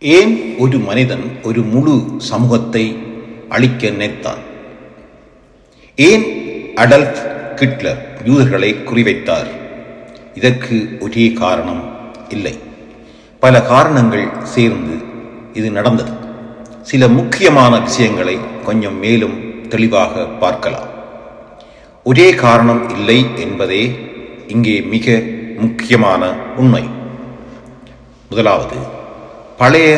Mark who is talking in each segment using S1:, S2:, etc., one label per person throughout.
S1: ஏன் ஒரு மனிதன் ஒரு முழு சமூகத்தை அழிக்க நினைத்தான்? ஏன் அடல்ஃப் ஹிட்லர் யூதர்களை குறிவைத்தார்? இதற்கு ஒரே காரணம் இல்லை, பல காரணங்கள் சேர்ந்து இது நடந்தது. சில முக்கியமான விஷயங்களை கொஞ்சம் மேலும் தெளிவாக பார்க்கலாம். ஒரே காரணம் இல்லை என்பதே இங்கே மிக முக்கியமான உண்மை. முதலாவது, பழைய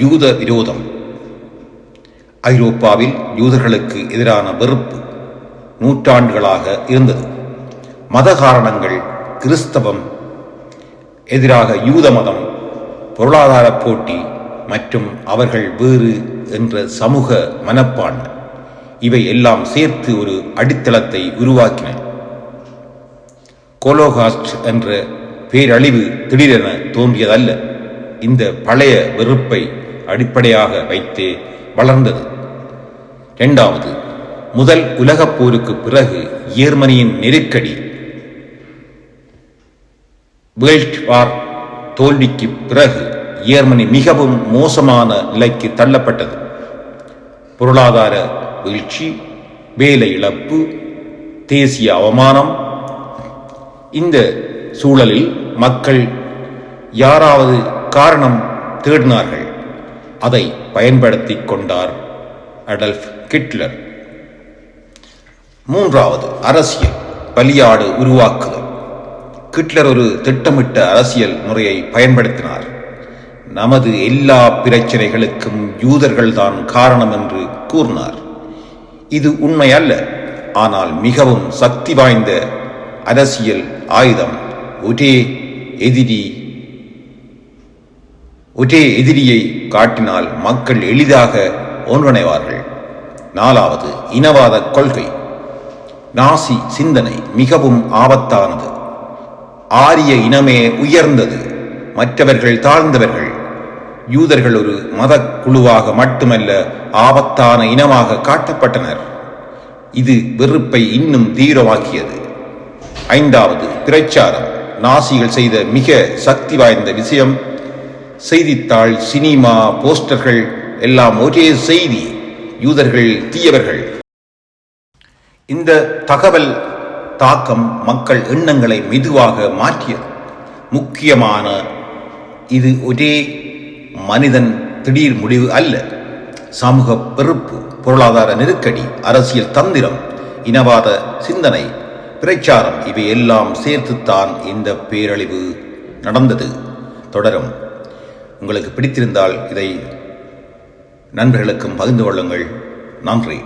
S1: யூத விரோதம். ஐரோப்பாவில் யூதர்களுக்கு எதிரான வெறுப்பு நூற்றாண்டுகளாக இருந்தது. மத காரணங்கள், கிறிஸ்தவம் எதிராக யூத மதம், பொருளாதார போட்டி மற்றும் அவர்கள் வேறு என்ற சமூக மனப்பான்மை, இவை எல்லாம் சேர்த்து ஒரு அடித்தளத்தை உருவாக்கின. கோலோகாஸ்ட் என்ற பேரழிவு திடீரென தோன்றியதல்ல, இந்த பழைய வெறுப்பை அடிப்படையாக வைத்தே வளர்ந்தது. இரண்டாவது, முதல் உலகப் போருக்கு பிறகு ஜெர்மனியின் நெருக்கடி. வேர்ல்ட் வார் தோல்விக்கு பிறகு ஜெர்மனி மிகவும் மோசமான நிலைக்கு தள்ளப்பட்டது. பொருளாதார வீழ்ச்சி, வேலை இழப்பு, தேசிய அவமானம். இந்த சூழலில் மக்கள் யாராவது காரணம் தேடினார்கள். அதை பயன்படுத்தி கொண்டார் அடல்ஃப் ஹிட்லர். மூன்றாவது, அரசியல் பலியாடு உருவாக்குதல். ஹிட்லர் ஒரு திட்டமிட்ட அரசியல் முறையை பயன்படுத்தினார். நமது எல்லா பிரச்சனைகளுக்கும் யூதர்கள் தான் காரணம் என்று கூறினார். இது உண்மை அல்ல, ஆனால் மிகவும் சக்தி வாய்ந்த அரசியல் ஆயுதம். ஒரே எதிரியை காட்டினால் மக்கள் எளிதாக ஒன்றிணைவார்கள். நாலாவது, இனவாத கொள்கை. நாசி சிந்தனை மிகவும் ஆபத்தானது. ஆரிய இனமே உயர்ந்தது, மற்றவர்கள் தாழ்ந்தவர்கள். யூதர்கள் ஒரு மத குழுவாக மட்டுமல்ல, ஆபத்தான இனமாக காட்டப்பட்டனர். இது வெறுப்பை இன்னும் தீவிரமாக்கியது. ஐந்தாவது, பிரச்சாரம். நாசிகள் செய்த மிக சக்தி வாய்ந்த விஷயம், செய்தித்தாள், சினிமா, போஸ்டர்கள் எல்லாம் ஒரே செய்தி: யூதர்கள் தீயவர்கள். இந்த தகவல் தாக்கம் மக்கள் எண்ணங்களை மெதுவாக மாற்றியது. முக்கியமான இது ஒரே மனிதன் திடீர் முடிவு அல்ல. சமூக வெறுப்பு, பொருளாதார நெருக்கடி, அரசியல் தந்திரம், இனவாத சிந்தனை, பிரச்சாரம், இவை எல்லாம் சேர்த்துத்தான் இந்த பேரழிவு நடந்தது. தொடரும். உங்களுக்கு பிடித்திருந்தால் இதை நண்பர்களுக்கும் பகிர்ந்து கொள்ளுங்கள். நன்றி.